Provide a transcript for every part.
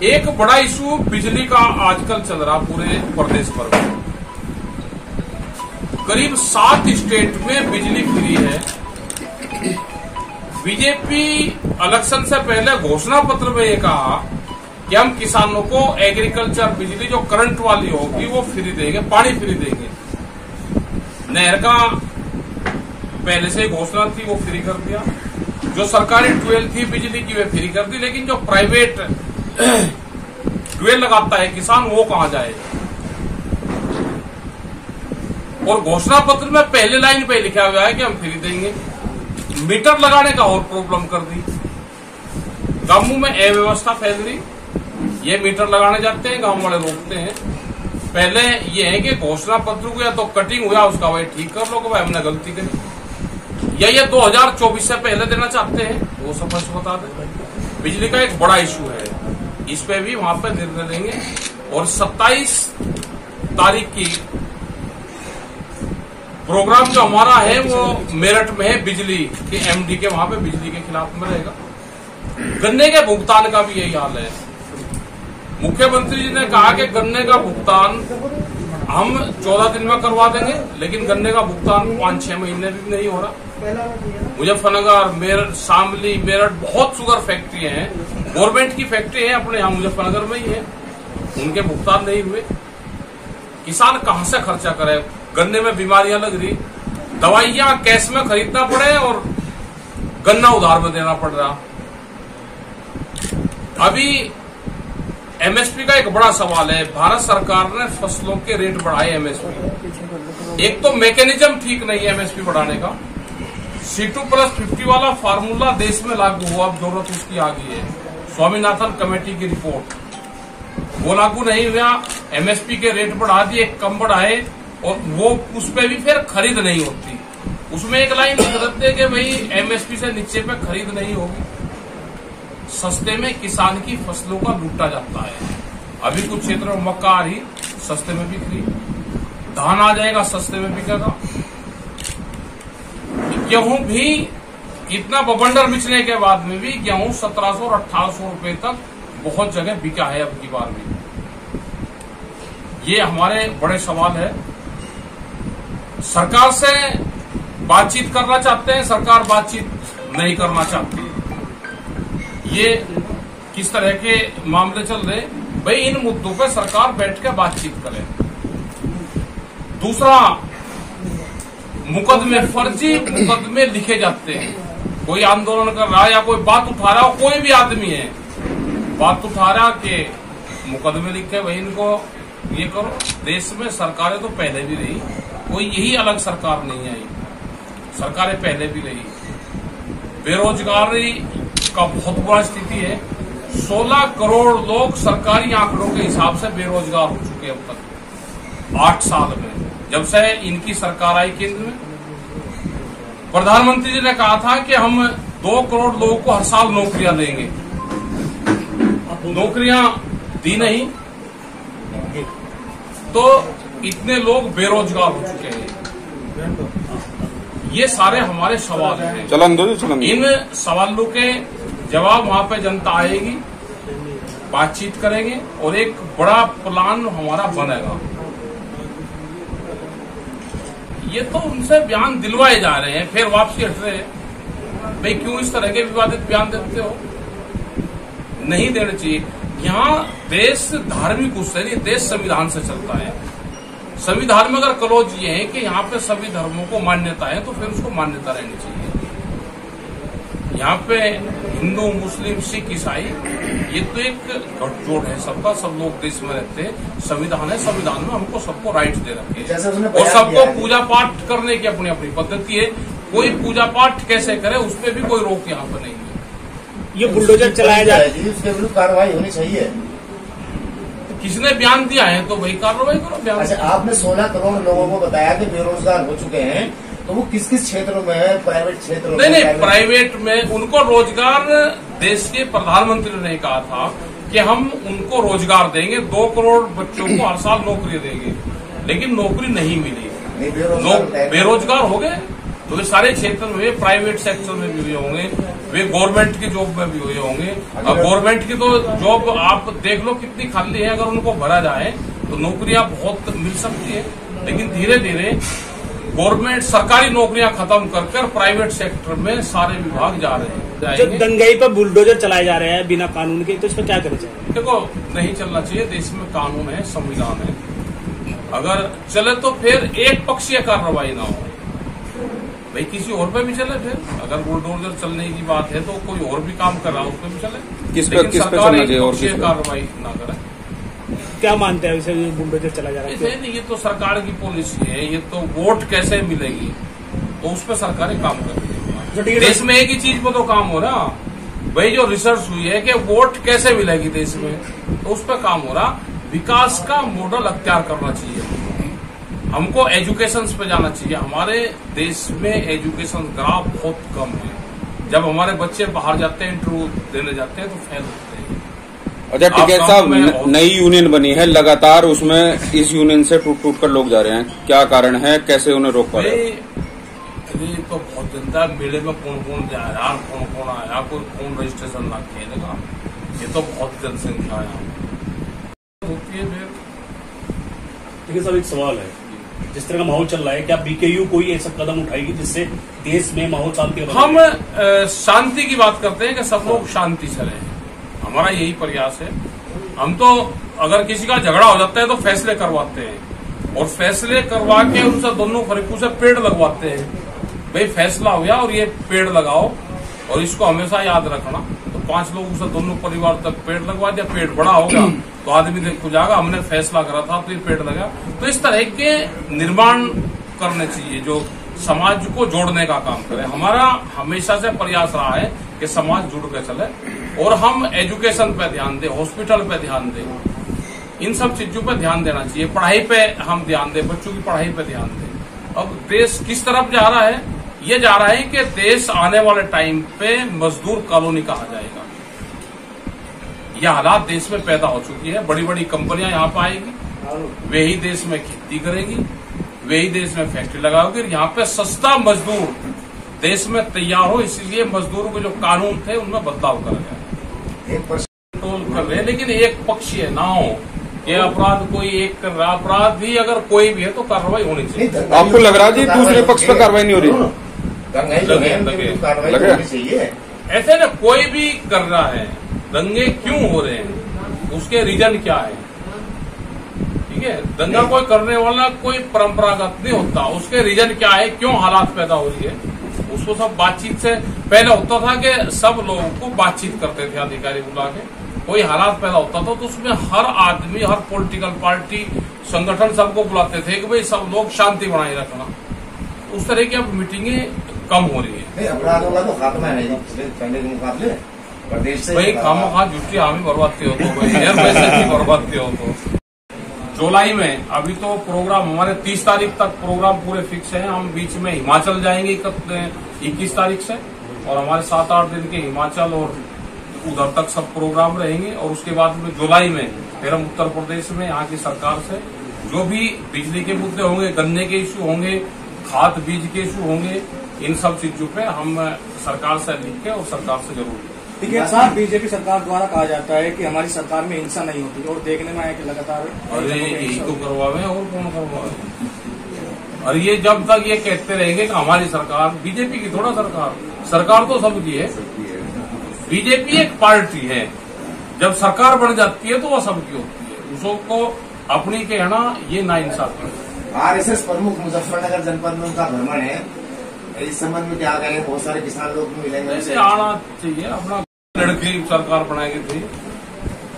एक बड़ा इशू बिजली का आजकल चल रहा पूरे प्रदेश भर में। करीब 7 स्टेट में बिजली फ्री है। बीजेपी इलेक्शन से पहले घोषणा पत्र में ये कहा कि हम किसानों को एग्रीकल्चर बिजली जो करंट वाली होगी वो फ्री देंगे, पानी फ्री देंगे। नहर का पहले से घोषणा थी, वो फ्री कर दिया। जो सरकारी ट्यूबवेल थी बिजली की, वे फ्री कर दी। लेकिन जो प्राइवेट ट्यूबवेल लगाता है किसान, वो कहां जाए? और घोषणा पत्र में पहले लाइन पे लिखा हुआ है कि हम फ्री देंगे। मीटर लगाने का और प्रॉब्लम कर दी। गांवों में अव्यवस्था फैल रही। ये मीटर लगाने जाते हैं, गांव वाले रोकते हैं। पहले ये है कि घोषणा पत्र को या तो कटिंग हुआ उसका भाई ठीक कर लो कि भाई हमने गलती करी, या ये 2024 से पहले देना चाहते हैं, वो स्पष्ट बता दें। बिजली का एक बड़ा इशू है, इस पे भी वहां पे निर्णय लेंगे। और 27 तारीख की प्रोग्राम जो हमारा है वो मेरठ में है, बिजली के एमडी के, वहां पे बिजली के खिलाफ में रहेगा। गन्ने के भुगतान का भी यही हाल है। मुख्यमंत्री जी ने कहा कि गन्ने का भुगतान हम 14 दिन में करवा देंगे, लेकिन गन्ने का भुगतान 5-6 महीने भी नहीं हो रहा। मुजफ्फरनगर, मेरठ, शामली, मेरठ बहुत शुगर फैक्ट्री हैं, गवर्नमेंट की फैक्ट्री है, अपने यहाँ मुजफ्फरनगर में ही है, उनके भुगतान नहीं हुए। किसान कहां से खर्चा करे? गन्ने में बीमारियां लग रही, दवाइयां कैश में खरीदना पड़े और गन्ना उधार में देना पड़ रहा। अभी एमएसपी का एक बड़ा सवाल है। भारत सरकार ने फसलों के रेट बढ़ाए एमएसपी। एक तो मैकेनिज्म ठीक नहीं है एमएसपी बढ़ाने का। C2+50 वाला फार्मूला देश में लागू हुआ, अब जरूरत उसकी आ गई है। स्वामीनाथन कमेटी की रिपोर्ट, वो लागू नहीं हुआ। एमएसपी के रेट बढ़ा दिए, कम बढ़ाए, और वो उस पर भी फिर खरीद नहीं होती। उसमें एक लाइन लिख देते कि भाई एमएसपी से नीचे पे खरीद नहीं होगी। सस्ते में किसान की फसलों का लूटा जाता है। अभी कुछ क्षेत्रों में मक्का आ रही, सस्ते में बिक रही। धान आ जाएगा, सस्ते में बिकेगा। गेहूं भी इतना बबंडर बिचने के बाद में भी गेहूं 1700 और 1800 रुपए तक बहुत जगह बिका है अब की बार भी। ये हमारे बड़े सवाल है। सरकार से बातचीत करना चाहते हैं, सरकार बातचीत नहीं करना चाहती। ये किस तरह के मामले चल रहे? भाई इन मुद्दों पे सरकार बैठ के बातचीत करे। दूसरा, मुकदमे, फर्जी मुकदमे लिखे जाते हैं। कोई आंदोलन कर रहा है या कोई बात उठा रहा हो, कोई भी आदमी है बात उठा रहा के मुकदमे लिखे, भाई इनको ये करो। देश में सरकारें तो पहले भी रही, कोई यही अलग सरकार नहीं आई, सरकारें पहले भी रही। बेरोजगारी का बहुत बुरा स्थिति है। 16 करोड़ लोग सरकारी आंकड़ों के हिसाब से बेरोजगार हो चुके हैं अब तक 8 साल में, जब से इनकी सरकार आई केंद्र में। प्रधानमंत्री जी ने कहा था कि हम 2 करोड़ लोगों को हर साल नौकरियां देंगे। नौकरियां दी नहीं, तो इतने लोग बेरोजगार हो चुके हैं। ये सारे हमारे सवाल हैं। इन सवालों के जवाब वहां पे जनता आएगी, बातचीत करेंगे और एक बड़ा प्लान हमारा बनेगा। ये तो उनसे बयान दिलवाए जा रहे हैं, फिर वापसी हट रहे हैं। भाई क्यों इस तरह के विवादित बयान देते हो? नहीं देना चाहिए। यहाँ देश धार्मिक उससे नहीं, देश संविधान से चलता है। संविधान में अगर क्लॉज ये है कि यहाँ पे सभी धर्मों को मान्यता है, तो फिर उसको मान्यता रहनी चाहिए। यहाँ पे हिंदू, मुस्लिम, सिख, ईसाई, ये तो एक गठजोड़ है सबका। सब लोग देश में रहते हैं, संविधान है, संविधान में हमको सबको राइट दे रखे हैं और सबको पूजा पाठ करने की अपनी अपनी पद्धति है। कोई पूजा पाठ कैसे करे उस पर भी कोई रोक यहाँ पर नहीं है। ये बुलडोजर चलाया जा रहा है, उसके विरुद्ध कार्रवाई होनी चाहिए। किसने बयान दिया है तो वही कार्रवाई करो। बयान अच्छा, आपने 16 करोड़ लोगों को बताया कि बेरोजगार हो चुके हैं, तो वो किस किस क्षेत्रों में है? प्राइवेट क्षेत्रों में? नहीं, प्राइवेट में उनको रोजगार देश के प्रधानमंत्री ने कहा था कि हम उनको रोजगार देंगे, 2 करोड़ बच्चों को हर साल नौकरी देंगे, लेकिन नौकरी नहीं मिलेगी, बेरोजगार हो गए। तो वे सारे क्षेत्र में, प्राइवेट सेक्टर में भी हुए होंगे, वे गवर्नमेंट की जॉब में भी हुए होंगे। अब गवर्नमेंट की तो जॉब आप देख लो कितनी खाली है, अगर उनको भरा जाए तो नौकरियां बहुत मिल सकती है। लेकिन धीरे धीरे गवर्नमेंट सरकारी नौकरियां खत्म कर प्राइवेट सेक्टर में सारे विभाग जा रहे हैं। जब दंगाई पर बुलडोजर चलाए जा रहे हैं बिना कानून के, तो इसमें क्या करना चाहिए? देखो, नहीं चलना चाहिए। देश में कानून है, संविधान है। अगर चले तो फिर एक पक्षीय कार्रवाई ना हो, भाई किसी और पे भी चले। फिर अगर बुलडोजर चलने की बात है तो कोई और भी काम कर रहा है, उस पर भी चले। किस पे चलना चाहिए और किस पे कार्रवाई ना करे? क्या मानते हैं इसे बुलडोजर चला जा रहा है? ऐसे नहीं, ये तो सरकार की पॉलिसी है। ये तो वोट कैसे मिलेगी तो उस पर सरकारें काम कर रही है। देश में एक ही चीज पर तो काम हो रहा, भाई जो रिसर्च हुई है कि वोट कैसे मिलेगी देश में, तो उस पर काम हो रहा। विकास का मॉडल अख्तियार करना चाहिए। हमको एजुकेशन पे जाना चाहिए। हमारे देश में एजुकेशन ग्राफ बहुत कम है। जब हमारे बच्चे बाहर जाते हैं, इंटरव्यू देने जाते हैं तो फेल होते हैं। अच्छा टिकैत साहब, नई यूनियन बनी है, लगातार उसमें इस यूनियन से टूट कर लोग जा रहे हैं, क्या कारण है, कैसे उन्हें रोक पा रहे हैं? ये तो बहुत जनता, मेले में कौन कौन जा रहा है, कौन कौन आया, कोई कौन रजिस्ट्रेशन ला खेलेगा, ये तो बहुत जनसंख्या होती है। देखिए साहब, एक सवाल है, जिस तरह का माहौल चल रहा है, क्या बीकेयू कोई ऐसा कदम उठाएगी जिससे देश में माहौल शांति? हम शांति की बात करते हैं कि सब लोग शांति से रहें, हमारा यही प्रयास है। हम तो अगर किसी का झगड़ा हो जाता है तो फैसले करवाते हैं, और फैसले करवा के उनसे दोनों फरीकों से पेड़ लगवाते हैं। भाई फैसला हो गया और ये पेड़ लगाओ, और इसको हमेशा याद रखना। तो 5 लोगों से दोनों परिवार तक पेड़ लगवा दिया, पेड़ बड़ा हो गया तो आदमी देखो जाएगा, हमने फैसला करा था तो ये पेड़ लगा। तो इस तरह के निर्माण करने चाहिए जो समाज को जोड़ने का काम करे। हमारा हमेशा से प्रयास रहा है कि समाज जुड़ के चले, और हम एजुकेशन पे ध्यान दें, हॉस्पिटल पे ध्यान दें, इन सब चीजों पे ध्यान देना चाहिए। पढ़ाई पे हम ध्यान दें, बच्चों की पढ़ाई पे ध्यान दें। अब देश किस तरफ जा रहा है? ये जा रहा है कि देश आने वाले टाइम पे मजदूर कॉलोनी कहा जाएगा। यह हालात देश में पैदा हो चुकी है। बड़ी बड़ी कंपनियां यहाँ पे आएगी, वे ही देश में खेती करेगी, वे ही देश में फैक्ट्री लगाओगे, यहाँ पे सस्ता मजदूर देश में तैयार हो। इसलिए मजदूरों के जो कानून थे उनमें बदलाव करा गया। कंट्रोल कर रहे हैं, लेकिन एक पक्षीय ना हो कि अपराध कोई एक कर रहा। अपराध भी अगर कोई भी है तो कार्रवाई होनी चाहिए। आपको लग रहा है जी दूसरे पक्ष पर कार्रवाई नहीं हो रही? लगे ऐसे ना, कोई भी कर रहा है, दंगे क्यों हो रहे हैं, उसके रीजन क्या है? ठीक है, दंगा कोई करने वाला कोई परंपरागत नहीं होता, उसके रीजन क्या है, क्यों हालात पैदा हो रही है, उसको सब बातचीत से पहले होता था कि सब लोगों को बातचीत करते थे अधिकारी बुला के। कोई हालात पैदा होता था तो उसमें हर आदमी, हर पॉलिटिकल पार्टी, संगठन सबको बुलाते थे कि भाई सब लोग शांति बनाए रखना। उस तरह की अब मीटिंगें कम हो रही है। अपराधों का तो खात्मा है पहले के मुकाबले प्रदेश से। भाई खामखा जुटी हामी बर्बादती हो तो भाई बर्बादती हो तो। जुलाई में अभी तो प्रोग्राम हमारे 30 तारीख तक प्रोग्राम पूरे फिक्स हैं। हम बीच में हिमाचल जाएंगे 21 तारीख से, और हमारे 7-8 दिन के हिमाचल और उधर तक सब प्रोग्राम रहेंगे। और उसके बाद में जुलाई में फिर हम उत्तर प्रदेश में यहाँ की सरकार से जो भी बिजली के मुद्दे होंगे, गन्ने के इश्यू होंगे, खाद बीज के इश्यू होंगे, इन सब चीजों पे हम सरकार से लिख के और सरकार से जरूर। टिकैत साहब, बीजेपी सरकार द्वारा कहा जाता है कि हमारी सरकार में हिंसा नहीं होती, और देखने में आया कि लगातार अरे यही तो करवावे और कौन करवावे। और ये जब तक ये कहते रहेंगे कि हमारी सरकार, बीजेपी की थोड़ा सरकार तो सबकी है। बीजेपी एक पार्टी है, जब सरकार बन जाती है तो वह सबकी होती है, उसको अपनी कहना ये नाइंसाफी है। आरएसएस प्रमुख मुजफ्फरनगर जनपद में उनका भ्रमण है, इस संबंध में क्या करें? बहुत सारे किसान लोग भी मिलेंगे। ऐसे आना चाहिए। अपना लड़की सरकार बनाएगी थी,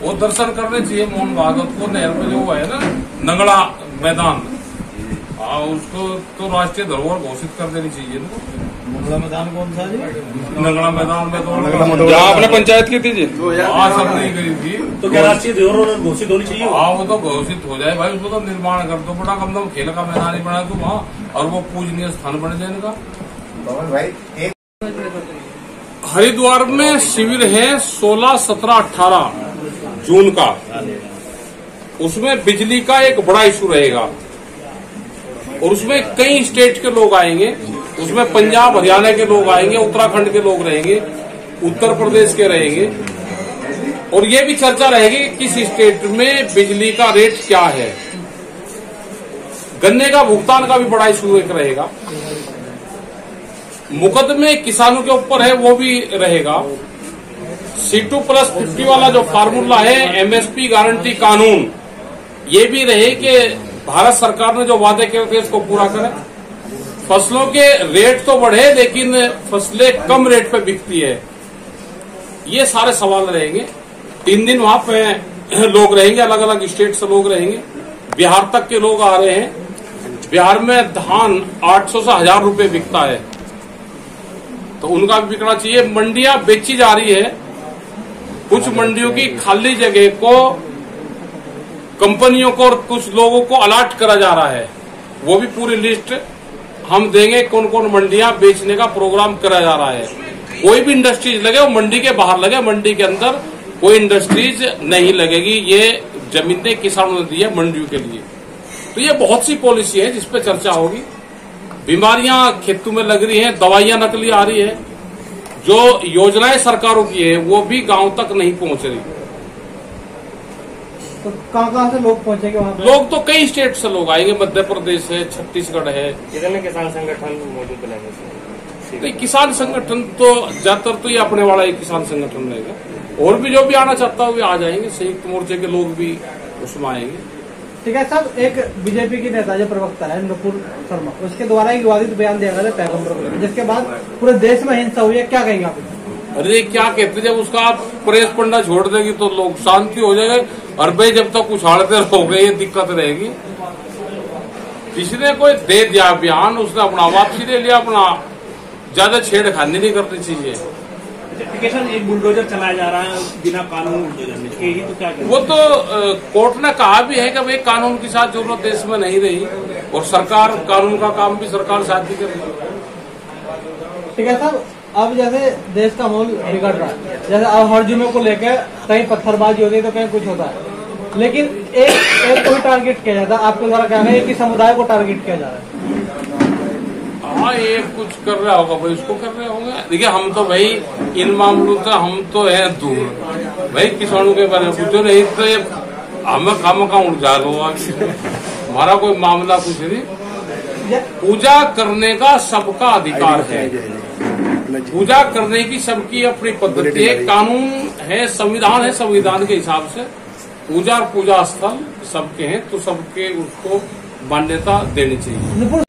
वो दर्शन करने चाहिए मोहन भागवत को। नहर में जो है ना नंगड़ा मैदान, हाँ उसको तो राष्ट्रीय धरोहर घोषित कर देनी चाहिए। नंगड़ा मैदान कौन सा जी? नंगड़ा मैदान में तो जहाँ आपने पंचायत की थी जी, हाँ सब नहीं करी थी, तो क्या राष्ट्रीय धरोहर घोषित होनी चाहिए? हाँ वो तो घोषित हो जाए भाई, उसको तो निर्माण कर दो। बड़ा कम खेल का मैदान ही बना दो वहाँ, और वो पूजनीय स्थान बन जाए इनका। भाई हरिद्वार में शिविर है 16, 17, 18 जून का, उसमें बिजली का एक बड़ा इशू रहेगा और उसमें कई स्टेट के लोग आएंगे। उसमें पंजाब हरियाणा के लोग आएंगे, उत्तराखंड के लोग रहेंगे, उत्तर प्रदेश के रहेंगे और ये भी चर्चा रहेगी कि किस स्टेट में बिजली का रेट क्या है। गन्ने का भुगतान का भी बड़ा इशू एक रहेगा। मुकदमे किसानों के ऊपर है वो भी रहेगा। C2+50 वाला जो फार्मूला है, MSP गारंटी कानून, ये भी रहे कि भारत सरकार ने जो वादे किए थे इसको पूरा करे। फसलों के रेट तो बढ़े लेकिन फसलें कम रेट पे बिकती है। ये सारे सवाल रहेंगे। 3 दिन वहां पे लोग रहेंगे, अलग अलग स्टेट से लोग रहेंगे। बिहार तक के लोग आ रहे हैं। बिहार में धान 800 से 1000 रुपए बिकता है, तो उनका भी बिकना चाहिए। मंडियां बेची जा रही है, कुछ मंडियों की खाली जगह को कंपनियों को और कुछ लोगों को अलॉट करा जा रहा है। वो भी पूरी लिस्ट हम देंगे, कौन कौन मंडियां बेचने का प्रोग्राम करा जा रहा है। कोई भी इंडस्ट्रीज लगे वो मंडी के बाहर लगे, मंडी के अंदर कोई इंडस्ट्रीज नहीं लगेगी। ये जमीनें किसानों ने दी है मंडियों के लिए। तो ये बहुत सी पॉलिसी है जिसपे चर्चा होगी। बीमारियां खेतों में लग रही हैं, दवाइयां नकली आ रही है, जो योजनाएं सरकारों की है वो भी गांव तक नहीं पहुंच रही। तो कहाँ से लोग पहुंचेंगे वहाँ पे? लोग तो कई स्टेट से लोग आएंगे, मध्य प्रदेश है, छत्तीसगढ़ है। कितने किसान संगठन मौजूद रहेंगे? तो किसान संगठन तो ज्यादातर तो ये अपने वाला एक किसान संगठन रहेगा, और भी जो भी आना चाहता है वो आ जाएंगे। संयुक्त मोर्चे के लोग भी उसमें आएंगे। ठीक है साहब, एक बीजेपी की नेता जो प्रवक्ता है नुपुर शर्मा, उसके द्वारा एक विवादित बयान दिया गया पैगम्बर को, जिसके बाद पूरे देश में हिंसा हुई है, क्या कहेंगे आप? अरे क्या कहते, जब उसका आप प्रेस पढ़ना छोड़ देगी तो लोग शांति हो जाएगा। और भाई जब तक उछाड़ते रहोगे ये दिक्कत रहेगी। किसी ने कोई दे दिया बयान, उसने अपना वापसी ले लिया, अपना ज्यादा छेड़खानी नहीं करनी चाहिए। एक बुलडोजर चलाया जा रहा है बिना कानून बुलडोजर ही, तो क्या करें? वो तो कोर्ट ने कहा भी है कि भाई कानून की साथ जरूरत देश में नहीं रही, और सरकार कानून का काम भी सरकार साथ ही करेगी। ठीक है साहब, अब जैसे देश का माहौल बिगड़ रहा है, जैसे अब हर जुमे को लेकर कहीं पत्थरबाजी होती है तो कहीं कुछ होता है, लेकिन एक कोई टारगेट किया जाता है, आपके द्वारा क्या है, एक ही समुदाय को टारगेट किया जा रहा है। हाँ, ये कुछ कर रहा होगा भाई, उसको कर रहे होंगे। देखिए हम तो भाई इन मामलों से हम तो है दूर भाई, किसानों के बारे में पूछो नहीं तो ये हमें खाम का उलझा लो। हमारा कोई मामला कुछ नहीं। पूजा करने का सबका अधिकार है, पूजा करने की सबकी अपनी पद्धति है, कानून है, संविधान है, संविधान के हिसाब से पूजा और पूजा स्थल सबके हैं, तो सबके उसको मान्यता देनी चाहिए।